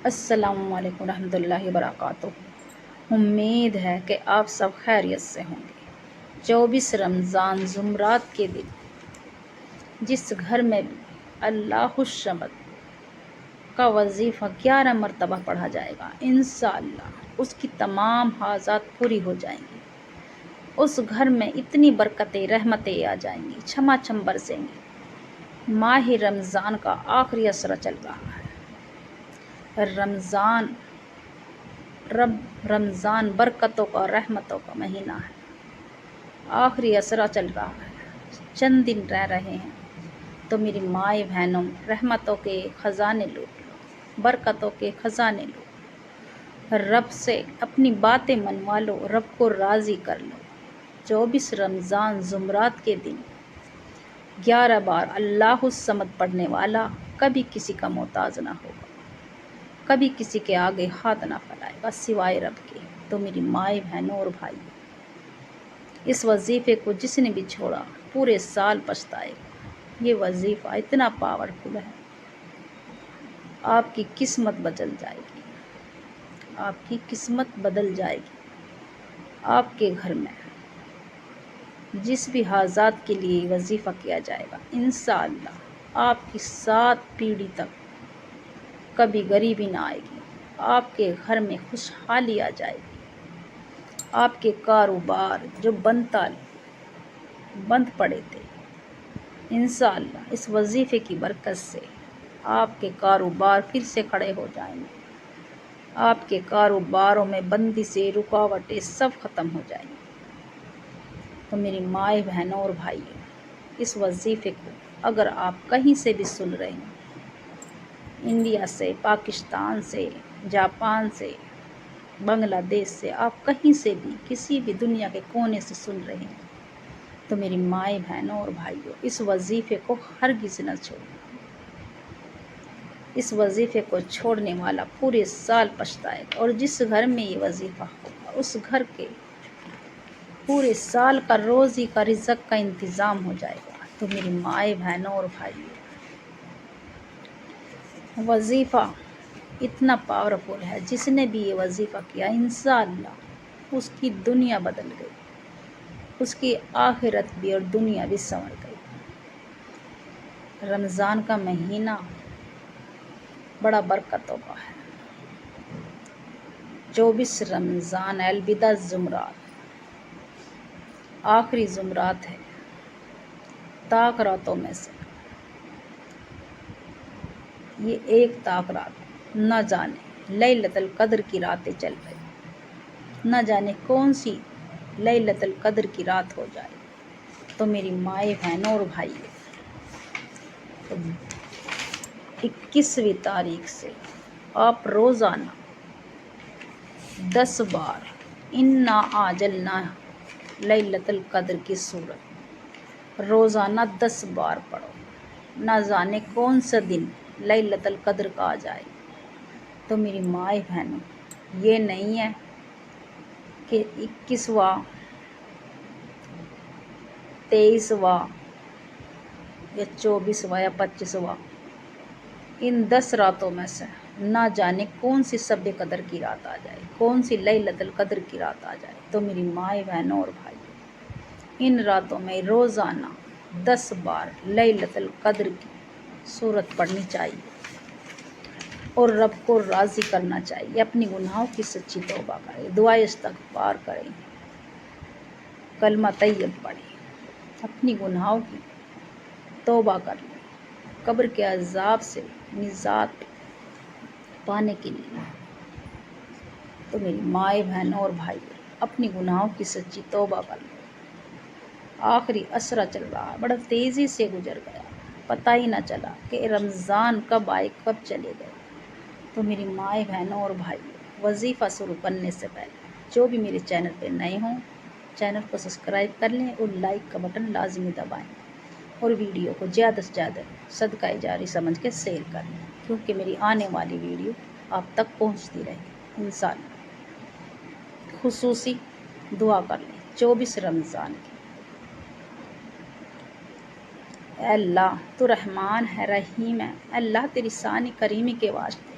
السلام علیکم ورحمۃ اللہ وبرکاتہ۔ امید ہے کہ آپ سب خیریت سے ہوں گے۔ 24 رمضان جمعرات کے دن جس گھر میں بھی اللہ الصمد کا وظیفہ 11 مرتبہ پڑھا جائے گا، انشاءاللہ اس کی تمام حاجات پوری ہو جائیں گی۔ اس گھر میں اتنی برکتیں رحمتیں آ جائیں گی، چھما چھم برسیں گی۔ ماہ رمضان کا آخری عشرہ چل رہا ہے۔ رمضان برکتوں کا رحمتوں کا مہینہ ہے۔ آخری عشرہ چل رہا ہے، چند دن رہ رہے ہیں، تو میری مائیں بہنوں رحمتوں کے خزانے لوٹ لو، برکتوں کے خزانے لو، رب سے اپنی باتیں منوا لو، رب کو راضی کر لو۔ 24 رمضان جمعرات کے دن 11 بار اللہ الصمد پڑھنے والا کبھی کسی کا محتاج نہ ہوگا، کبھی کسی کے آگے ہاتھ نہ پھیلائے گا سوائے رب کے۔ تو میری مائیں بہنوں اور بھائی، اس وظیفے کو جس نے بھی چھوڑا پورے سال پچھتائے گا۔ یہ وظیفہ اتنا پاورفل ہے، آپ کی قسمت بدل جائے گی، آپ کی قسمت بدل جائے گی۔ آپ کے گھر میں جس بھی حاجات کے لیے وظیفہ کیا جائے گا، انشاءاللہ آپ کی 7 پیڑھی تک کبھی غریبی نہ آئے گی، آپ کے گھر میں خوشحالی آ جائے گی۔ آپ کے کاروبار جو بند پڑے تھے، انشاءاللہ اس وظیفے کی برکت سے آپ کے کاروبار پھر سے کھڑے ہو جائیں گے۔ آپ کے کاروباروں میں بندشیں، رکاوٹیں سب ختم ہو جائیں گی۔ تو میری مائیں بہنوں اور بھائیوں، اس وظیفے کو اگر آپ کہیں سے بھی سن رہے ہیں، انڈیا سے، پاکستان سے، جاپان سے، بنگلہ دیش سے، آپ کہیں سے بھی کسی بھی دنیا کے کونے سے سن رہے ہیں، تو میری مائیں بہنوں اور بھائیوں اس وظیفے کو ہرگز نہ چھوڑیں۔ اس وظیفے کو چھوڑنے والا پورے سال پچھتائے گا، اور جس گھر میں یہ وظیفہ ہوگا اس گھر کے پورے سال کا روزی کا رزق کا انتظام ہو جائے گا۔ تو میری مائیں بہنوں اور بھائیوں، وظیفہ اتنا پاورفل ہے، جس نے بھی یہ وظیفہ کیا انشاءاللہ اس کی دنیا بدل گئی، اس کی آخرت بھی اور دنیا بھی سنور گئی۔ رمضان کا مہینہ بڑا برکتوں کا ہے۔ 24 رمضان الوداع جمعرات آخری جمعرات ہے، طاق راتوں میں سے یہ ایک طاق رات، نہ جانے لیلۃ القدر کی راتیں چل رہی، نہ جانے کون سی لیلۃ القدر کی رات ہو جائے۔ تو میری مائیں بہنوں اور بھائیوں، 21ویں تاریخ سے آپ روزانہ 10 بار انا اعجلنا لیلۃ القدر کی سورت روزانہ 10 بار پڑھو، نہ جانے کون سا دن لیلۃ القدر کا آ جائے۔ تو میری مائیں بہنوں، یہ نہیں ہے کہ 21واں 23واں یا 24واں یا 25واں، ان 10 راتوں میں سے نہ جانے کون سی شب قدر کی رات آ جائے، کون سی لیلۃ القدر کی رات آ جائے۔ تو میری مائیں بہنوں اور بھائی، ان راتوں میں روزانہ 10 بار لیلۃ القدر کی سورت پڑھنی چاہیے، اور رب کو راضی کرنا چاہیے۔ اپنی گناہوں کی سچی توبہ کریں، دعائے استغفار کریں، کلمہ طیب پڑھیں، اپنی گناہوں کی توبہ کر لیں، قبر کے عذاب سے نجات پانے کے لیے۔ تو میری مائیں بہنوں اور بھائی، اپنی گناہوں کی سچی توبہ کر لیں۔ آخری عشرہ چل رہا ہے، بڑا تیزی سے گزر گیا، پتہ ہی نہ چلا کہ رمضان کب آئے کب چلے گئے۔ تو میری مائیں بہنوں اور بھائی، وظیفہ شروع کرنے سے پہلے جو بھی میرے چینل پہ نئے ہوں، چینل کو سبسکرائب کر لیں اور لائک کا بٹن لازمی دبائیں، اور ویڈیو کو زیادہ سے زیادہ صدقہ جاری سمجھ کے شیئر کریں، کیونکہ میری آنے والی ویڈیو آپ تک پہنچتی رہے انشاءاللہ۔ خصوصی دعا کر لیں 24 رمضان کی۔ اے اللہ تو رحمان ہے، رحیم ہے، اے اللہ تیری شان کریمی کے واسطے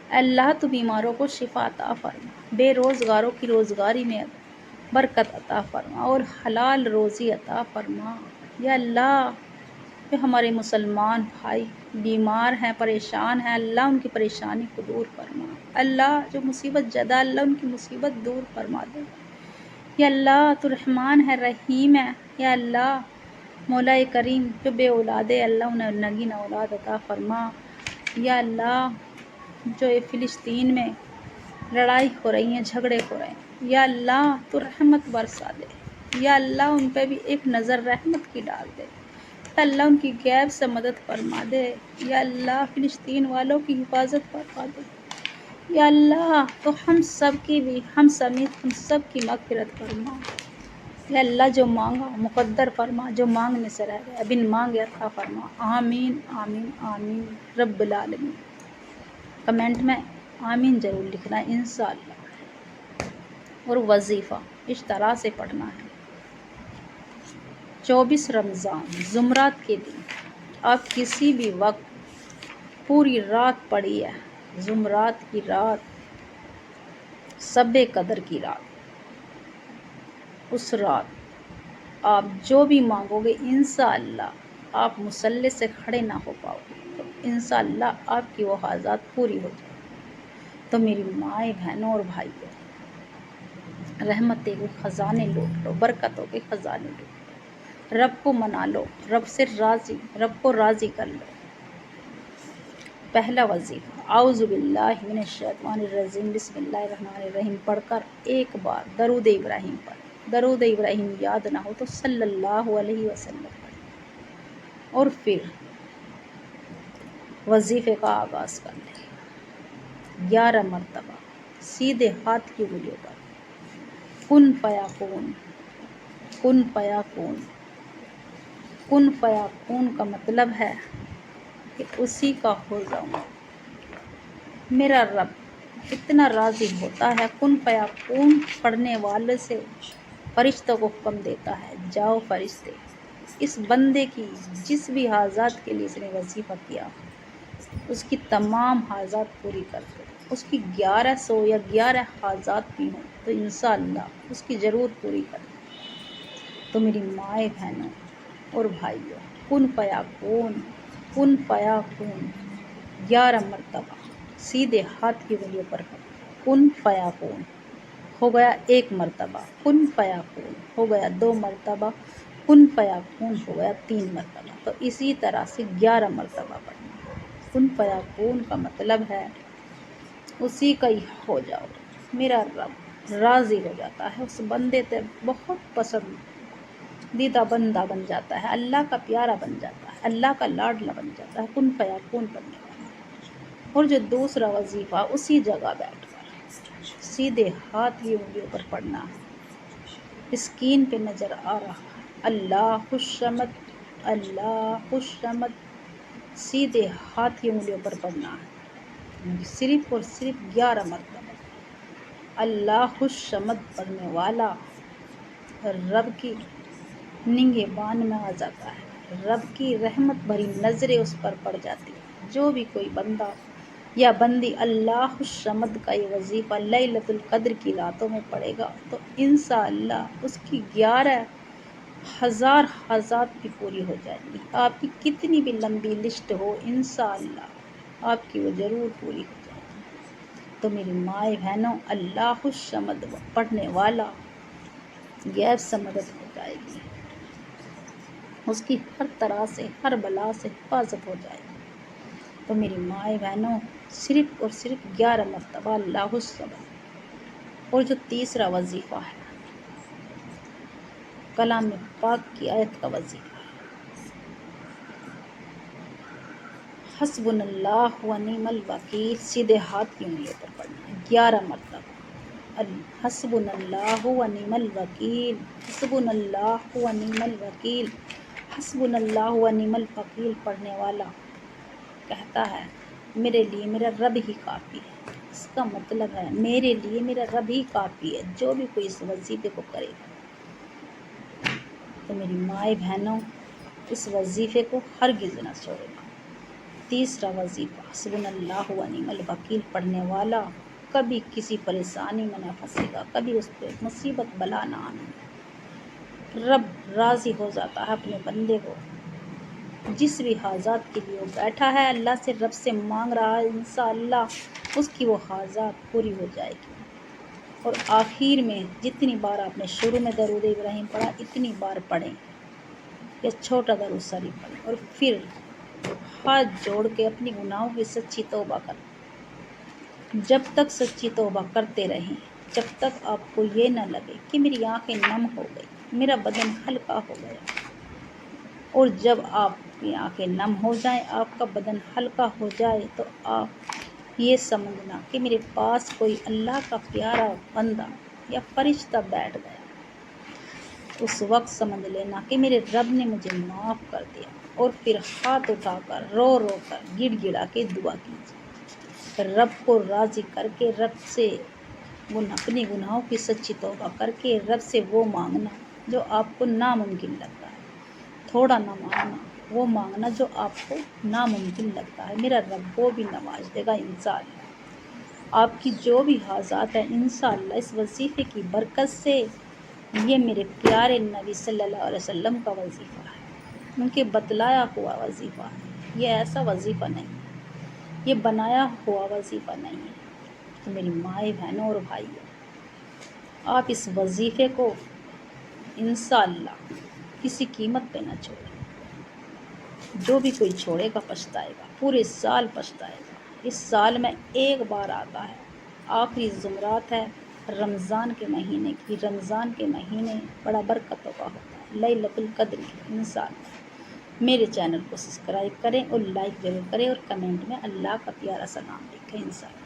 اللہ تو بیماروں کو شفا عطا فرما، بے روزگاروں کی روزگاری میں برکت عطا فرما اور حلال روزی عطا فرما۔ یا اللہ، جو ہمارے مسلمان بھائی بیمار ہیں، پریشان ہیں، اللہ ان کی پریشانی کو دور فرما۔ اللہ جو مصیبت زدہ، اللہ ان کی مصیبت دور فرما دے۔ یا اللہ تو رحمان ہے، رحیم ہے۔ یا اللہ مولا کریم جو بے اولاد ہے، اللہ انہیں نگین اولاد عطا فرما۔ یا اللہ جو فلسطین میں لڑائی ہو رہی ہیں، جھگڑے ہو رہے ہیں، یا اللہ تو رحمت برسا دے۔ یا اللہ ان پہ بھی ایک نظر رحمت کی ڈال دے۔ یا اللہ ان کی غیب سے مدد فرما دے۔ یا اللہ فلسطین والوں کی حفاظت فرما دے۔ یا اللہ تو ہم سب کی بھی، ہم سمیت ہم سب کی مغفرت فرما۔ یا اللہ جو مانگا مقدر فرما، جو مانگنے سے رہ گیا بن مانگے عطا فرما۔ آمین آمین آمین رب العالمین۔ کمنٹ میں آمین ضرور لکھنا ہے انشاءاللہ۔ اور وظیفہ اس طرح سے پڑھنا ہے: 24 رمضان جمعرات کے دن آپ کسی بھی وقت پوری رات پڑھی ہے، جمعرات کی رات، شب قدر کی رات، اس رات آپ جو بھی مانگو گے انشاءاللہ آپ مصلی سے کھڑے نہ ہو پاؤ گے، تو انشاءاللہ آپ کی وہ حاجات پوری ہو جائے۔ تو میری مائیں بہنوں اور بھائیوں، رحمتیں کے خزانے لوٹ لو، برکتوں کے خزانے لوٹ لو، رب کو منا لو، رب سے راضی، رب کو راضی کر لو۔ پہلا وظیفہ اعوذ باللہ من الشیطان الرجیم بسم اللہ الرحمن الرحیم پڑھ کر ایک بار درود ابراہیم پڑھ۔ درود ابراہیم یاد نہ ہو تو صلی اللہ علیہ وسلم پڑھ، اور پھر وظیفے کا آغاز کر لیں 11 مرتبہ سیدھے ہاتھ کی انگلیوں پر کن فیکون، کن فیکون۔ کن فیکون کا مطلب ہے کہ اسی کا ہو جاؤں۔ میرا رب اتنا راضی ہوتا ہے، کن فیکون پڑھنے والے سے فرشتوں کو حکم دیتا ہے، جاؤ فرشتے اس بندے کی جس بھی حاجات کے لیے اس نے وظیفہ کیا اس کی تمام حاجات پوری کر دو۔ اس کی 1100 یا 11 حاجات بھی ہوں تو انشاءاللہ اس کی ضرور پوری کر دو۔ تو میری مائیں بہنوں اور بھائیوں، کن فیکون، کن فیکون 11 مرتبہ سیدھے ہاتھ کی انگلیوں پر کن فیکون ہو گیا 1 مرتبہ، کن فیکون ہو گیا 2 مرتبہ، کن فیکون ہو گیا 3 مرتبہ۔ تو اسی طرح سے 11 مرتبہ پڑھنا۔ کن فیکون کا مطلب ہے اسی کا ہی ہو جاؤ۔ میرا رب راضی ہو جاتا ہے، اس بندے سے بہت پسندیدہ بندہ بن جاتا ہے، اللہ کا پیارا بن جاتا ہے، اللہ کا لاڈلا بن جاتا ہے کن فیکون پڑھنے والا۔ اور جو دوسرا وظیفہ اسی جگہ بیٹھ کر سیدھے ہاتھ کی انگلیوں پر پڑھنا ہے، اسکرین پہ نظر آ رہا ہے اللہ الصمد، اللہ الصمد، سیدھے ہاتھ کی انگلیوں پر پڑھنا ہے صرف اور صرف 11 مرتبہ۔ اللہ الصمد پڑھنے والا رب کی نگہبان میں آ جاتا ہے، رب کی رحمت بھری نظریں اس پر پڑ جاتی ہیں۔ جو بھی کوئی بندہ یا بندی اللہ الصمد کا یہ وظیفہ لیلۃ القدر کی راتوں میں پڑھے گا تو انشاءاللہ اس کی 11,000 حاجات بھی پوری ہو جائیں گی۔ آپ کی کتنی بھی لمبی لسٹ ہو انشاءاللہ آپ کی وہ ضرور پوری ہو جائے گی۔ تو میری مائیں بہنوں، اللہ الصمد پڑھنے والا غیب سے مدد ہو جائے گی، اس کی ہر طرح سے ہر بلا سے حفاظت ہو جائے گی۔ تو میری مائیں بہنوں صرف اور صرف 11 مرتبہ اللہ الصمد۔ اور جو تیسرا وظیفہ ہے کلام پاک کی آیت کا وظیفہ حسبنا اللہ و نعم الوکیل، سیدھے ہاتھ کی انگلیوں پر پڑھنا ہے 11 مرتبہ۔ حسبنا اللہ و نعم الوکیل، حسبنا اللہ و نعم الوکیل، حسبنا اللہ و نعم الوکیل پڑھنے والا کہتا ہے میرے لیے میرا رب ہی کافی ہے۔ اس کا مطلب ہے میرے لیے میرا رب ہی کافی ہے، جو بھی کوئی اس وظیفے کو کرے گا۔ تو میری مائیں بہنوں اس وظیفے کو ہرگز نہ چھوڑنا۔ تیسرا وظیفہ حسبنا اللہ و نعم الوکیل پڑھنے والا کبھی کسی پریشانی میں نہ پھنسے گا، کبھی اس پہ مصیبت بلا نہ آنے گا۔ رب راضی ہو جاتا ہے اپنے بندے کو، جس بھی حاجات کے لیے وہ بیٹھا ہے اللہ سے رب سے مانگ رہا ہے، انشاءاللہ اس کی وہ حاجات پوری ہو جائے گی۔ اور آخر میں جتنی بار آپ نے شروع میں درود ابراہیم پڑھا اتنی بار پڑھیں، یا چھوٹا درود شریف پڑھیں، اور پھر ہاتھ جوڑ کے اپنی گناہوں کی سچی توبہ کریں۔ جب تک سچی توبہ کرتے رہیں، جب تک آپ کو یہ نہ لگے کہ میری آنکھیں نم ہو گئی، میرا بدن ہلکا ہو گیا، اور جب آپ کی آنکھیں نم ہو جائیں، آپ کا بدن ہلکا ہو جائے، تو آپ یہ سمجھنا کہ میرے پاس کوئی اللہ کا پیارا بندہ یا فرشتہ بیٹھ گیا، اس وقت سمجھ لینا کہ میرے رب نے مجھے معاف کر دیا، اور پھر ہاتھ اٹھا کر رو رو کر گڑ گڑا کے دعا کیجیے، رب کو راضی کر کے، رب سے اپنے گناہوں کی سچی توبہ کر کے رب سے وہ مانگنا جو آپ کو ناممکن لگتا ہے، تھوڑا نہ مانگنا، وہ مانگنا جو آپ کو ناممکن لگتا ہے، میرا رب وہ بھی نواز دے گا انشاءاللہ۔ آپ کی جو بھی حاجات ہیں انشاءاللہ اس وظیفے کی برکت سے، یہ میرے پیارے نبی صلی اللہ علیہ وسلم کا وظیفہ ہے، ان کے بتلایا ہوا وظیفہ ہے، یہ ایسا وظیفہ نہیں ہے، یہ بنایا ہوا وظیفہ نہیں ہے۔ تو میری مائیں بہنوں اور بھائیوں، آپ اس وظیفے کو انشاءاللہ کسی قیمت پہ نہ چھوڑیں، جو بھی کوئی چھوڑے گا پچھتائے گا، پورے سال پچھتائے گا۔ اس سال میں ایک بار آتا ہے، آخری زمرات ہے رمضان کے مہینے کی، رمضان کے مہینے بڑا برکتوں کا ہوتا ہے، لیلۃ القدر کی۔ انشاءاللہ میرے چینل کو سبسکرائب کریں اور لائک ضرور کریں، اور کمنٹ میں اللہ کا پیارا سلام لکھیں انشاءاللہ۔